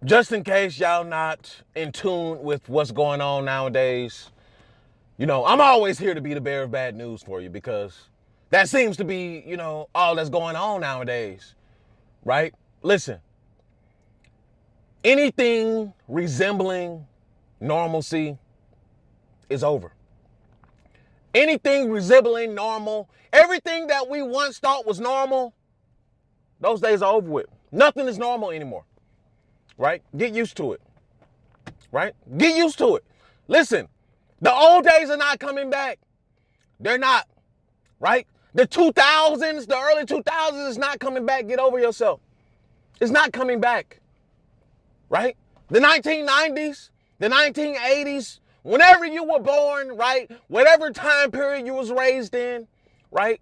Just in case y'all not in tune with what's going on nowadays, I'm always here to be the bearer of bad news for you because that seems to be, all that's going on nowadays, right? Listen, anything resembling normalcy is over. Anything resembling normal, everything that we once thought was normal, those days are over with. Nothing is normal anymore, right? Get used to it, right? Get used to it. Listen, the old days are not coming back. They're not, right? The 2000s, the early 2000s is not coming back. Get over yourself. It's not coming back, right? The 1990s, the 1980s, whenever you were born, right? Whatever time period you was raised in, right?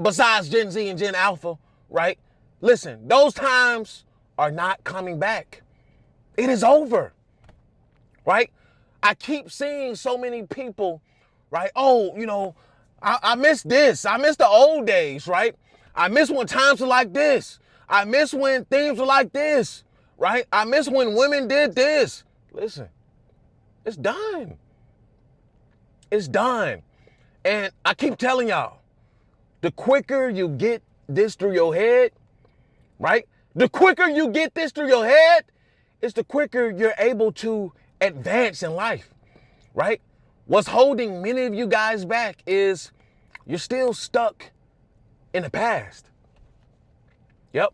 Besides Gen Z and Gen Alpha, right? Listen, those times are not coming back. It is over, right? I keep seeing so many people, right? Oh, I miss this. I miss the old days, right? I miss when times were like this. I miss when things were like this, right? I miss when women did this. Listen, it's done. It's done. And I keep telling y'all, the quicker you get this through your head, right? The quicker you get this through your head, it's the quicker you're able to advance in life, right? What's holding many of you guys back is you're still stuck in the past. Yep.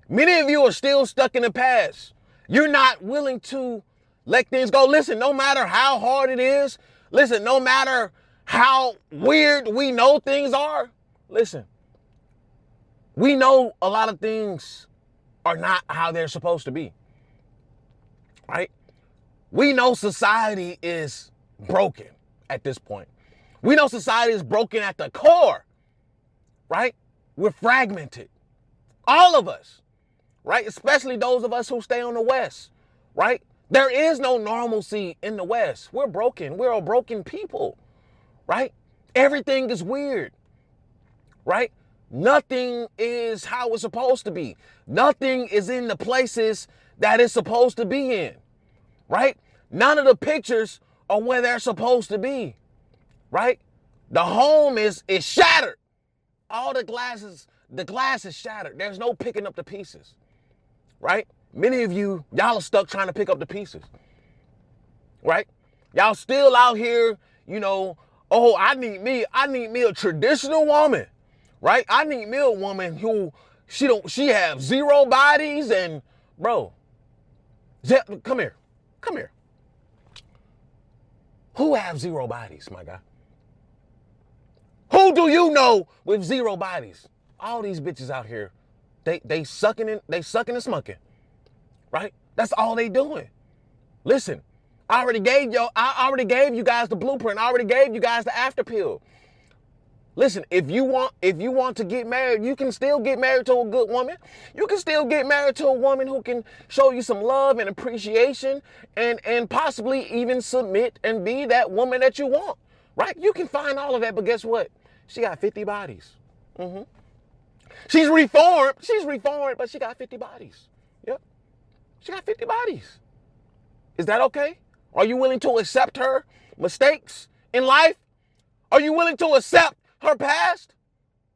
Many of you are still stuck in the past. You're not willing to let things go. Listen, no matter how hard it is, listen, no matter how weird we know things are, listen, we know a lot of things are not how they're supposed to be, right? We know society is broken at this point. We know society is broken at the core, right? We're fragmented. All of us, right? Especially those of us who stay on the West, right? There is no normalcy in the West. We're broken. We're a broken people, right? Everything is weird, right? Nothing is how it's supposed to be. Nothing is in the places that it's supposed to be in, right? None of the pictures are where they're supposed to be, right? The home is shattered. All the glass is shattered. There's no picking up the pieces, right? Many of y'all are stuck trying to pick up the pieces, right? Y'all still out here, oh, I need me a traditional woman, right? I need me a woman who she have zero bodies and, bro, come here. Who have zero bodies, my guy? Who do you know with zero bodies? All these bitches out here, they sucking and smucking, right? That's all they doing. Listen, I already gave you guys the blueprint. I already gave you guys the after pill. Listen, if you want to get married, you can still get married to a good woman. You can still get married to a woman who can show you some love and appreciation and possibly even submit and be that woman that you want, right? You can find all of that, but guess what? She got 50 bodies. She's reformed, but she got 50 bodies. Yep. She got 50 bodies. Is that okay? Are you willing to accept her mistakes in life? Are you willing to accept her past?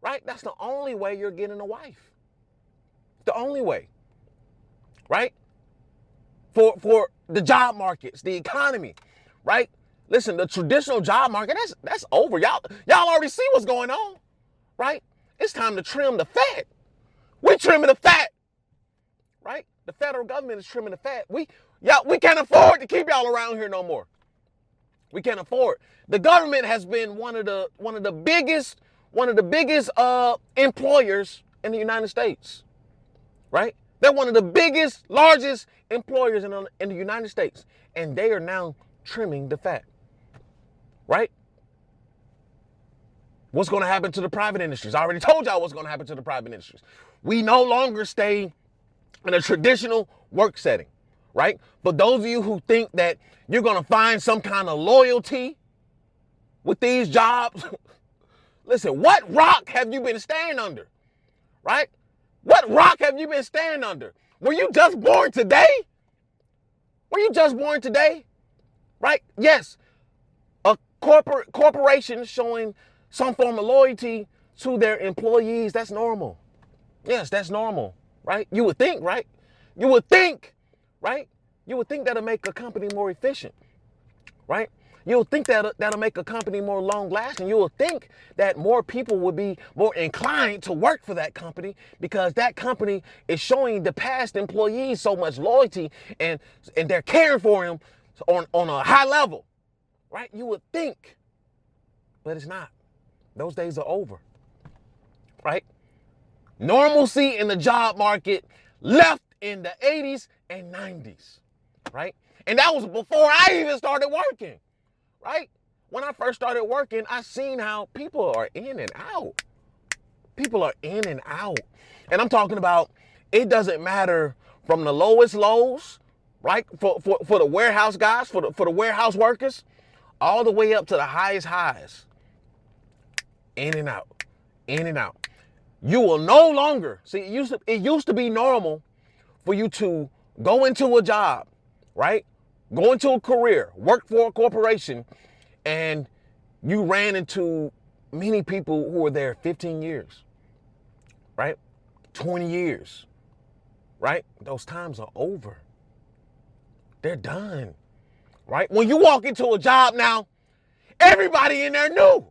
Right? That's the only way you're getting a wife. The only way. Right? For the job markets, the economy, right? Listen, the traditional job market, that's over. Y'all already see what's going on, right? It's time to trim the fat. We're trimming the fat, right? The federal government is trimming the fat. We can't afford to keep y'all around here no more. We can't afford. The government has been one of the biggest employers in the United States, right? They're one of the biggest, largest employers in the United States, and they are now trimming the fat, right? What's going to happen to the private industries? I already told y'all what's going to happen to the private industries. We no longer stay in a traditional work setting, right? For those of you who think that you're going to find some kind of loyalty with these jobs, listen, what rock have you been staying under, right? What rock have you been staying under? Were you just born today? Were you just born today? Right? Yes. A corporation showing some form of loyalty to their employees, that's normal. Yes, that's normal, right? You would think, right? You would think, right? You would think that'll make a company more efficient, right? You'll think that that'll make a company more long lasting. You will think that more people would be more inclined to work for that company because that company is showing the past employees so much loyalty and they're caring for them on a high level, right? You would think, but it's not. Those days are over, right? Normalcy in the job market left in the 80s and 90s, right? And that was before I even started working. Right? When I first started working, I seen how people are in and out. People are in and out. And I'm talking about it doesn't matter from the lowest lows, right? For the warehouse guys, for the warehouse workers, all the way up to the highest highs. In and out. In and out. You will no longer see it used to be normal for you to go into a job, right? Go into a career, work for a corporation, and you ran into many people who were there 15 years, right? 20 years, right? Those times are over. They're done, right? When you walk into a job now, everybody in there new,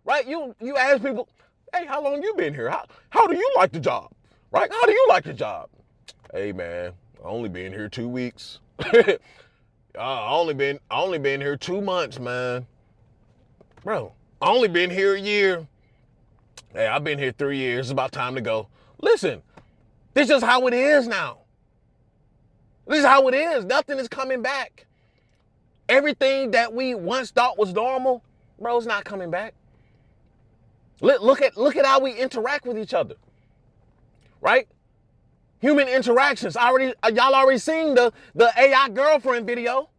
right? You ask people, hey, how long you been here? How do you like the job, right? How do you like the job? Hey, man, I only been here 2 weeks. I only been here 2 months, man. Bro, I only been here a year. Hey, I've been here 3 years. It's about time to go. Listen, this is how it is now. This is how it is. Nothing is coming back. Everything that we once thought was normal, bro, it's not coming back. Look at how we interact with each other, right? Human interactions. Y'all already seen the AI girlfriend video,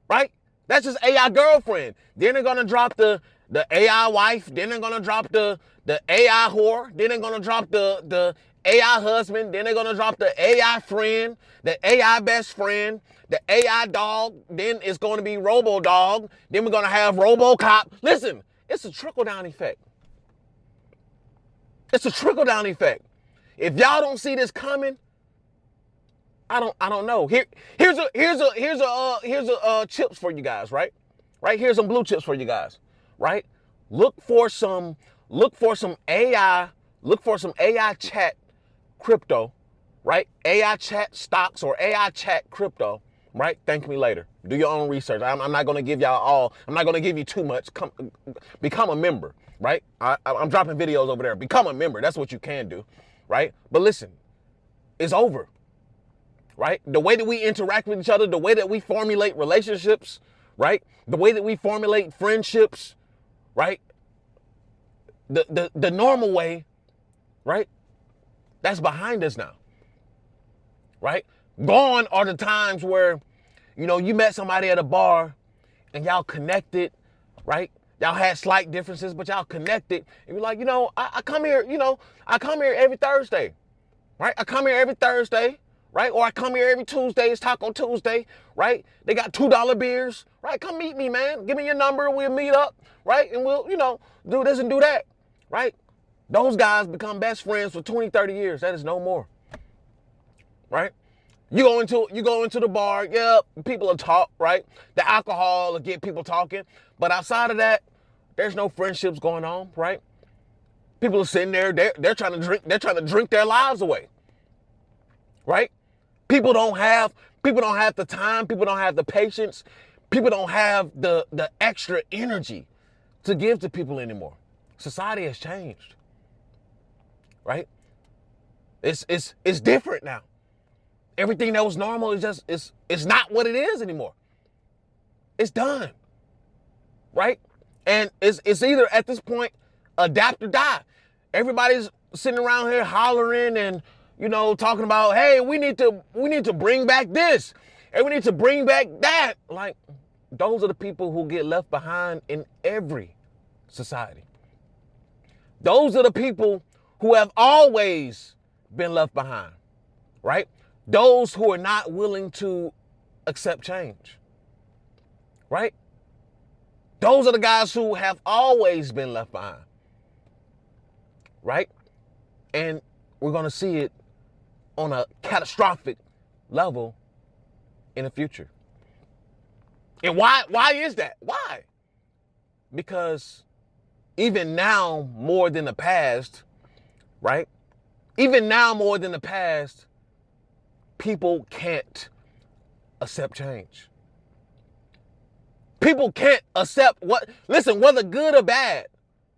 right? That's just AI girlfriend. Then they're gonna drop the AI wife. Then they're gonna drop the AI whore. Then they're gonna drop the AI husband. Then they're gonna drop the AI friend, the AI best friend, the AI dog. Then it's gonna be Robo Dog. Then we're gonna have RoboCop. Listen, it's a trickle down effect. It's a trickle down effect. If y'all don't see this coming, I don't know. Here's a chips for you guys, right? Right? Here's some blue chips for you guys, right? Look for some AI chat crypto, right? AI chat stocks or AI chat crypto, right? Thank me later. Do your own research. I'm not gonna give y'all all. I'm not gonna give you too much. Become a member, right? I'm dropping videos over there. Become a member. That's what you can do, right? But listen, it's over, right? The way that we interact with each other, the way that we formulate relationships, right? The way that we formulate friendships, right? The normal way, right? That's behind us now, right? Gone are the times where, you met somebody at a bar and y'all connected, right? Y'all had slight differences, but y'all connected. And you're like, I come here, I come here every Thursday, right? I come here every Thursday, right? Or I come here every Tuesday. It's Taco Tuesday, right? They got $2 beers, right? Come meet me, man. Give me your number. We'll meet up, right? And we'll, do this and do that, right? Those guys become best friends for 20, 30 years. That is no more, right? You go into the bar, yeah, people will talk, right? The alcohol will get people talking. But outside of that, there's no friendships going on, right? People are sitting there, they're trying to drink their lives away, right? People don't have the time, people don't have the patience, people don't have the extra energy to give to people anymore. Society has changed, right? It's different now. Everything that was normal is it's not what it is anymore. It's done, right? And it's either at this point adapt or die. Everybody's sitting around here hollering and talking about, hey, we need to bring back this and we need to bring back that. Like, those are the people who get left behind in every society. Those are the people who have always been left behind. right? Those who are not willing to accept change, right? Those are the guys who have always been left behind, right? And we're going to see it on a catastrophic level in the future. And why is that? Why? Because even now, more than the past, right? Even now, more than the past, people can't accept change. People can't accept whether good or bad,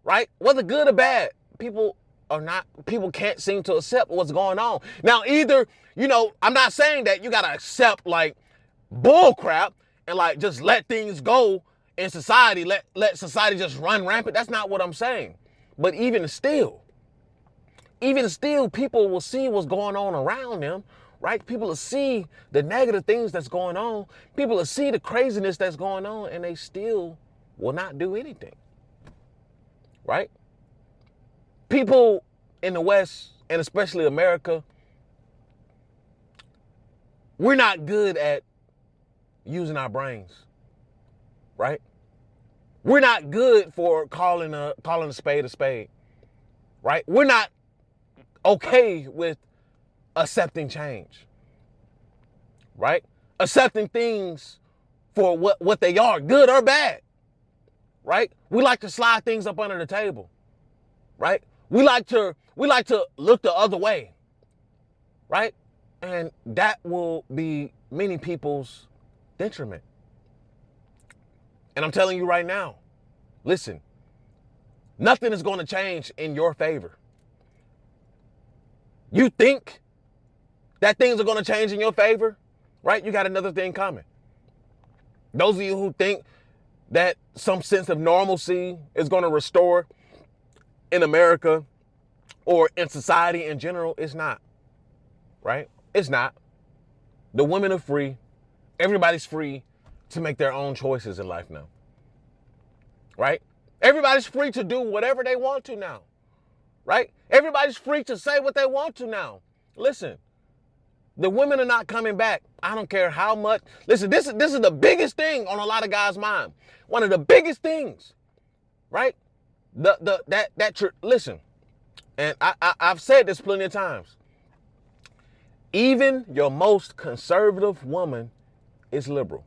right? Whether good or bad, people can't seem to accept what's going on. Now, either, I'm not saying that you got to accept like bull crap and like just let things go in society, let society just run rampant. That's not what I'm saying. But even still, people will see what's going on around them, right? People will see the negative things that's going on. People will see the craziness that's going on, and they still will not do anything, right? People in the West, and especially America, we're not good at using our brains, right? We're not good for calling a spade, right? We're not okay with accepting change, right? Accepting things for what they are, good or bad, right? We like to slide things up under the table, right? We like to look the other way, right? And that will be many people's detriment. And I'm telling you right now, listen, nothing is going to change in your favor. You think that things are going to change in your favor, right? You got another thing coming. Those of you who think that some sense of normalcy is going to restore in America or in society in general, it's not, right? It's not. The women are free. Everybody's free to make their own choices in life now, right? Everybody's free to do whatever they want to now, right? Everybody's free to say what they want to now. Listen, the women are not coming back. I don't care how much. Listen, this is the biggest thing on a lot of guys' mind. One of the biggest things, right? Listen, and I've said this plenty of times. Even your most conservative woman is liberal.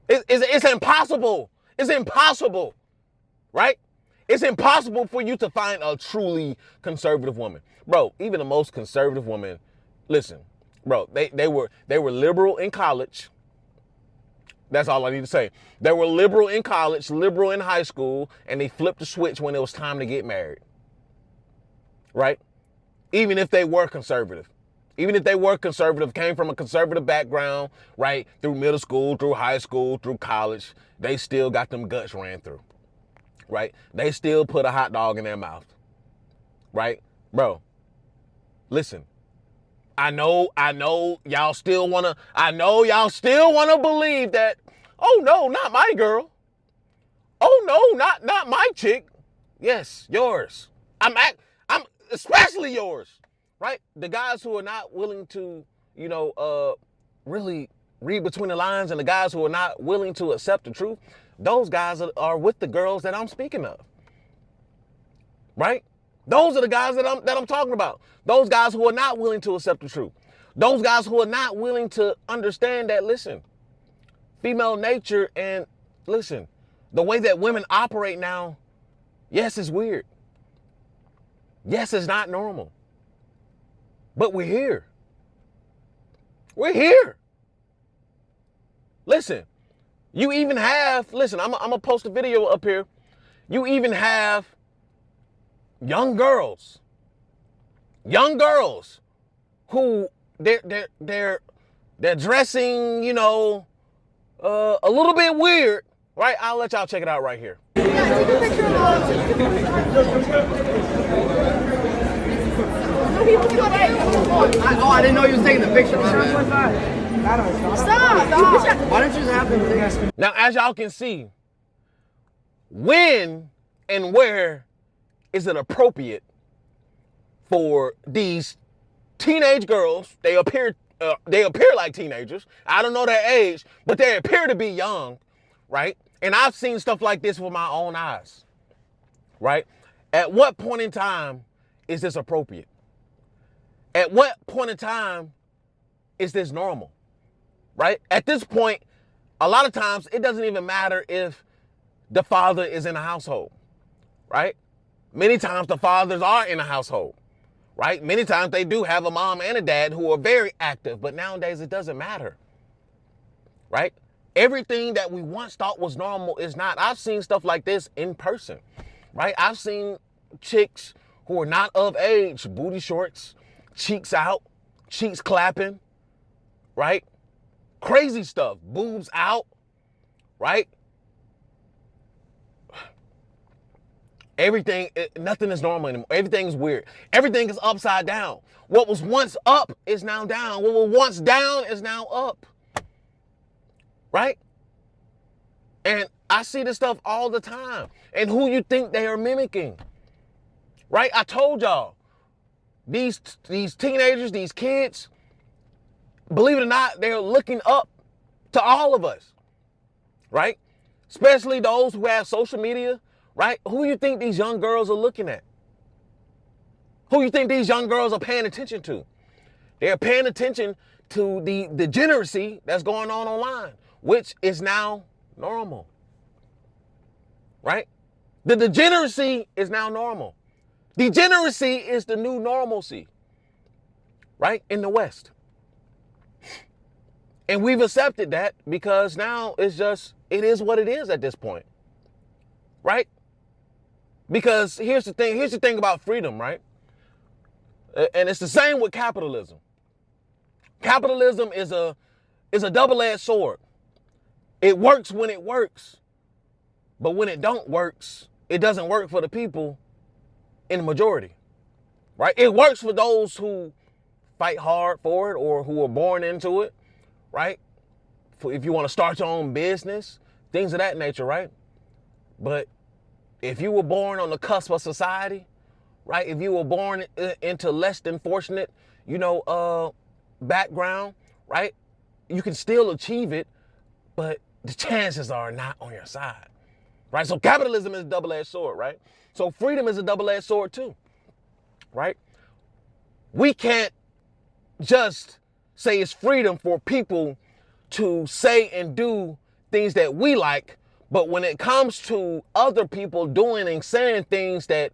It's impossible. It's impossible, right? It's impossible for you to find a truly conservative woman. Bro, even the most conservative woman, listen, bro, they were liberal in college. That's all I need to say. They were liberal in college, liberal in high school, and they flipped the switch when it was time to get married. Right? Even if they were conservative. Even if they were conservative, came from a conservative background, right? Through middle school, through high school, through college, they still got them guts ran through. Right? They still put a hot dog in their mouth. Right? Bro, listen. I know y'all still wanna believe that, oh no, not my girl. Oh no, not my chick. Yes, yours. I'm especially yours, right? The guys who are not willing to, really read between the lines, and the guys who are not willing to accept the truth, those guys are with the girls that I'm speaking of, right? Those are the guys that I'm talking about. Those guys who are not willing to accept the truth. Those guys who are not willing to understand that, listen, female nature and, listen, the way that women operate now, yes, it's weird. Yes, it's not normal. But we're here. We're here. Listen, you even have, listen, I'm going to post a video up here. You even have young girls who they're dressing, a little bit weird, right? I'll let y'all check it out right here. I didn't know you was taking the picture. Stop! Why don't you just have them? Now, as y'all can see, when and where is it appropriate for these teenage girls. They appear like teenagers. I don't know their age, but they appear to be young, right? And I've seen stuff like this with my own eyes, right? At what point in time is this appropriate? At what point in time is this normal, right? At this point, a lot of times it doesn't even matter if the father is in a household, right? Many times the fathers are in a household, right? Many times they do have a mom and a dad who are very active, but nowadays it doesn't matter, right? Everything that we once thought was normal is not. I've seen stuff like this in person, right? I've seen chicks who are not of age, booty shorts, cheeks out, cheeks clapping, right? Crazy stuff, boobs out, right? Everything, nothing is normal anymore. Everything's weird. Everything is upside down. What was once up is now down. What was once down is now up. Right? And I see this stuff all the time. And who you think they are mimicking? Right? I told y'all, these teenagers, these kids, believe it or not, they're looking up to all of us. Right? Especially those who have social media. Right? Who you think these young girls are looking at? Who you think these young girls are paying attention to? They're paying attention to the degeneracy that's going on online, which is now normal. Right? The degeneracy is now normal. Degeneracy is the new normalcy. Right? In the West. And we've accepted that because now it is what it is at this point. Right? Because here's the thing about freedom, right? And it's the same with capitalism. Capitalism is a double-edged sword. It works when it works, but when it doesn't work for the people in the majority, right? It works for those who fight hard for it or who are born into it, right? If you want to start your own business, things of that nature, right? But if you were born on the cusp of society, right? If you were born into less than fortunate, background, right? You can still achieve it, but the chances are not on your side, right? So capitalism is a double-edged sword, right? So freedom is a double-edged sword too, right? We can't just say it's freedom for people to say and do things that we like, but when it comes to other people doing and saying things that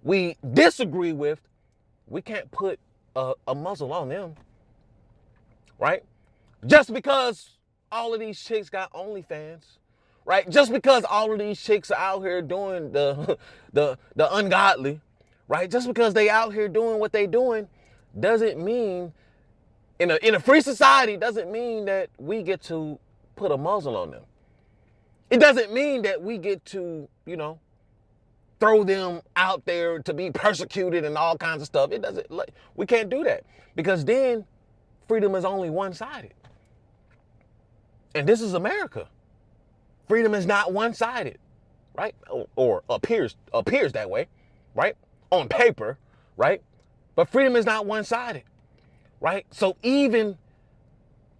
we disagree with, we can't put a muzzle on them, right? Just because all of these chicks got OnlyFans, right? Just because all of these chicks are out here doing the ungodly, right? Just because they out here doing what they doing doesn't mean, in a free society, doesn't mean that we get to put a muzzle on them. It doesn't mean that we get to, throw them out there to be persecuted and all kinds of stuff. We can't do that because then freedom is only one-sided. And this is America. Freedom is not one-sided, right? Or appears that way, right? On paper, right? But freedom is not one-sided, right? So even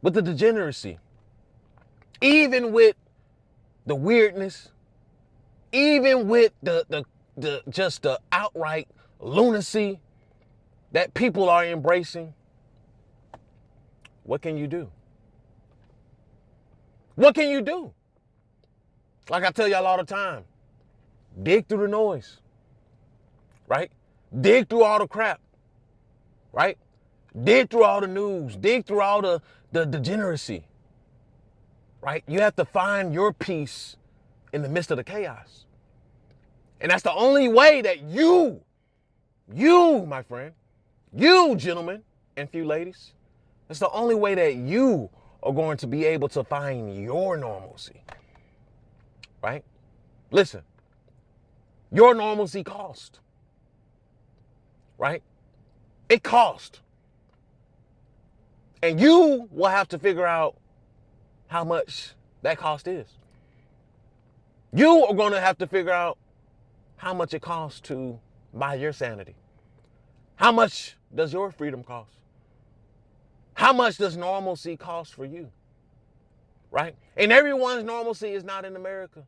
with the degeneracy, even with the weirdness, even with the outright lunacy that people are embracing, what can you do? What can you do? Like I tell y'all all the time, dig through the noise, right? Dig through all the crap, right? Dig through all the news, dig through all the degeneracy, right? You have to find your peace in the midst of the chaos. And that's the only way that you, my friend, you gentlemen and few ladies, that's the only way that you are going to be able to find your normalcy, right? Listen, your normalcy cost, right? It cost. And you will have to figure out how much that cost is. You are going to have to figure out how much it costs to buy your sanity, How much does your freedom cost? How much does normalcy cost for you? Right? And everyone's normalcy is not in America.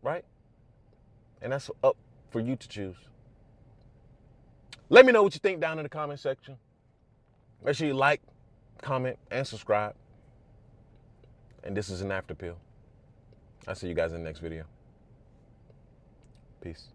Right? And that's up for you to choose. Let me know what you think down in the comment section. Make sure you like, comment, and subscribe. And this is an after pill. I'll see you guys in the next video. Peace.